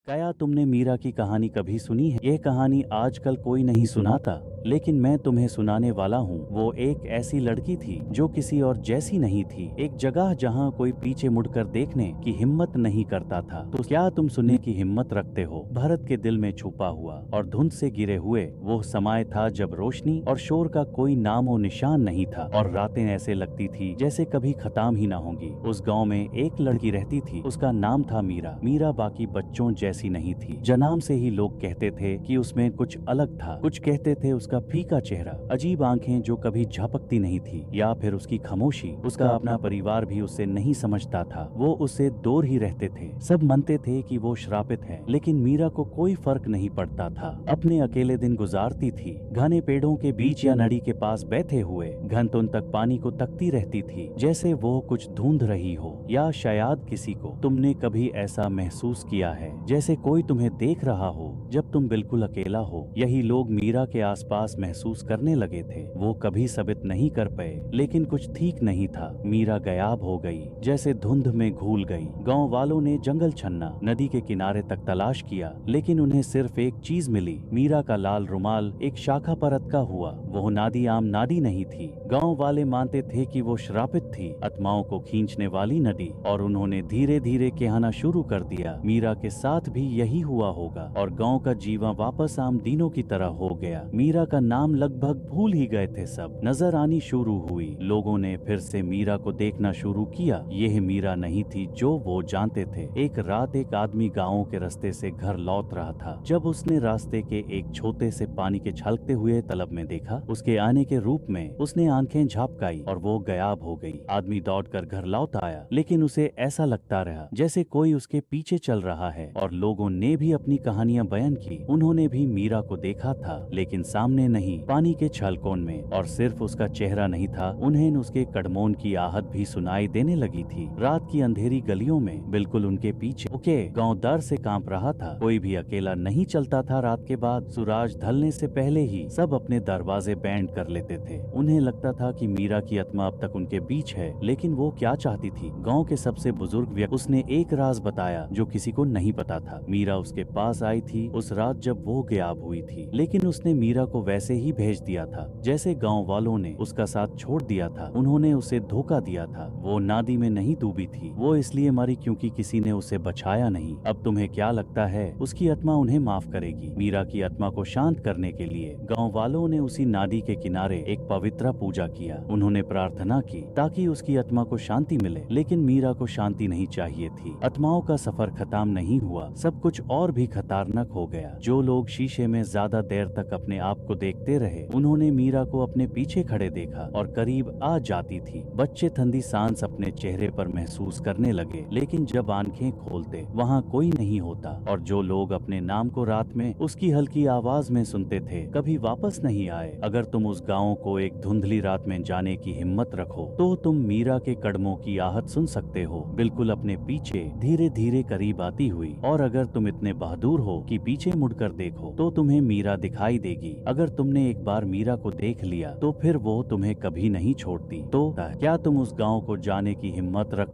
क्या तुमने मीरा की कहानी कभी सुनी है? यह कहानी आजकल कोई नहीं सुनाता, लेकिन मैं तुम्हें सुनाने वाला हूँ। वो एक ऐसी लड़की थी जो किसी और जैसी नहीं थी। एक जगह जहाँ कोई पीछे मुड़कर देखने की हिम्मत नहीं करता था। तो क्या तुम सुनने की हिम्मत रखते हो? भारत के दिल में छुपा हुआ और धुंध से गिरे हुए वो समय था जब रोशनी और शोर का कोई नामो निशान नहीं था और रातें ऐसे लगती थी जैसे कभी खत्म ही ना होंगी। उस गाँव में एक लड़की रहती थी। उसका नाम था मीरा। मीरा बाकी बच्चों जैसी नहीं थी। जन्म से ही लोग कहते थे कि उसमें कुछ अलग था। कुछ कहते थे उसका फीका चेहरा, अजीब आंखें जो कभी झपकती नहीं थी, या फिर उसकी खामोशी। उसका अपना परिवार भी उसे नहीं समझता था। वो उससे दूर ही रहते थे। सब मानते थे कि वो श्रापित है, लेकिन मीरा को कोई फर्क नहीं पड़ता था। अपने अकेले दिन गुजारती थी, घने पेड़ों के बीच या नदी के पास बैठे हुए घंटों तक पानी को तकती रहती थी, जैसे वो कुछ ढूंढ रही हो या शायद किसी को। तुमने कभी ऐसा महसूस किया है जैसे कोई तुम्हें देख रहा हो जब तुम बिल्कुल अकेला हो? यही लोग मीरा के आसपास महसूस करने लगे थे। वो कभी साबित नहीं कर पाए, लेकिन कुछ ठीक नहीं था। मीरा गायब हो गई, जैसे धुंध में घुल गई। गांव वालों ने जंगल छन्ना, नदी के किनारे तक तलाश किया, लेकिन उन्हें सिर्फ एक चीज मिली, मीरा का लाल रुमाल एक शाखा पर अटका हुआ। वो नादी आम नादी नहीं थी। गांव वाले मानते थे कि वो श्रापित थी, आत्माओं को खींचने वाली नदी। और उन्होंने धीरे धीरे कहना शुरू कर दिया, मीरा के साथ भी यही हुआ होगा। और गांव का जीवन वापस आम दिनों की तरह हो गया। मीरा का नाम लगभग भूल ही गए थे सब। नजर आनी शुरू हुई। लोगों ने फिर से मीरा को देखना शुरू किया। यह मीरा नहीं थी जो वो जानते थे। एक रात एक आदमी गांव के रास्ते से घर लौट रहा था। जब उसने रास्ते के एक छोटे से पानी के छलकते हुए तालाब में देखा, उसके आने के रूप में उसने आंखें झपकाई और वो गायब हो गई। आदमी दौड़कर घर लौट आया, लेकिन उसे ऐसा लगता रहा जैसे कोई उसके पीछे चल रहा है। और लोगों ने भी अपनी कहानियां बयान की। उन्होंने भी मीरा को देखा था, लेकिन सामने नहीं, पानी के छलकोन में। और सिर्फ उसका चेहरा नहीं था, उन्हें उसके कदमों की आहट भी सुनाई देने लगी थी। रात की अंधेरी गलियों में बिल्कुल उनके पीछे। गांव डर से कांप रहा था। कोई भी अकेला नहीं चलता था। रात के बाद सूरज ढलने से पहले ही सब अपने दरवाजे बैंड कर लेते थे। उन्हें लगता था कि मीरा की आत्मा अब तक उनके बीच है, लेकिन वो क्या चाहती थी? गांव के सबसे बुजुर्ग व्यक्ति उसने एक राज बताया जो किसी को नहीं पता था। मीरा उसके पास आई थी उस रात जब वो गायब हुई थी, लेकिन उसने मीरा को वैसे ही भेज दिया था जैसे गांव वालों ने उसका साथ छोड़ दिया था। उन्होंने उसे धोखा दिया था। वो नादी में नहीं डूबी थी, वो इसलिए मरी क्योंकि किसी ने उसे बचाया नहीं। अब तुम्हें क्या लगता है उसकी आत्मा उन्हें माफ करेगी? मीरा की आत्मा को शांत करने के लिए गांव वालों ने उसी नादी के किनारे एक पवित्र पूजा किया। उन्होंने प्रार्थना की ताकि उसकी आत्मा को शांति मिले, लेकिन मीरा को शांति नहीं चाहिए थी। आत्माओं का सफर खत्म नहीं हुआ, सब कुछ और भी खतरनाक हो गया। जो लोग शीशे में ज्यादा देर तक अपने आप को देखते रहे, उन्होंने मीरा को अपने पीछे खड़े देखा और करीब आ जाती थी। बच्चे ठंडी सांस अपने चेहरे पर महसूस करने लगे, लेकिन जब आंखें खोलते वहाँ कोई नहीं होता। और जो लोग अपने नाम को रात में उसकी हल्की आवाज में सुनते थे, कभी वापस नहीं आए। अगर तुम उस गाँव को एक धुंधली रात में जाने की हिम्मत रखो, तो तुम मीरा के कदमों की आहट सुन सकते हो, बिल्कुल अपने पीछे धीरे धीरे करीब आती हुई। और अगर तुम इतने बहादुर हो कि पीछे मुड़कर देखो, तो तुम्हें मीरा दिखाई देगी। अगर तुमने एक बार मीरा को देख लिया, तो फिर वो तुम्हें कभी नहीं छोड़ती। तो क्या तुम उस गांव को जाने की हिम्मत रख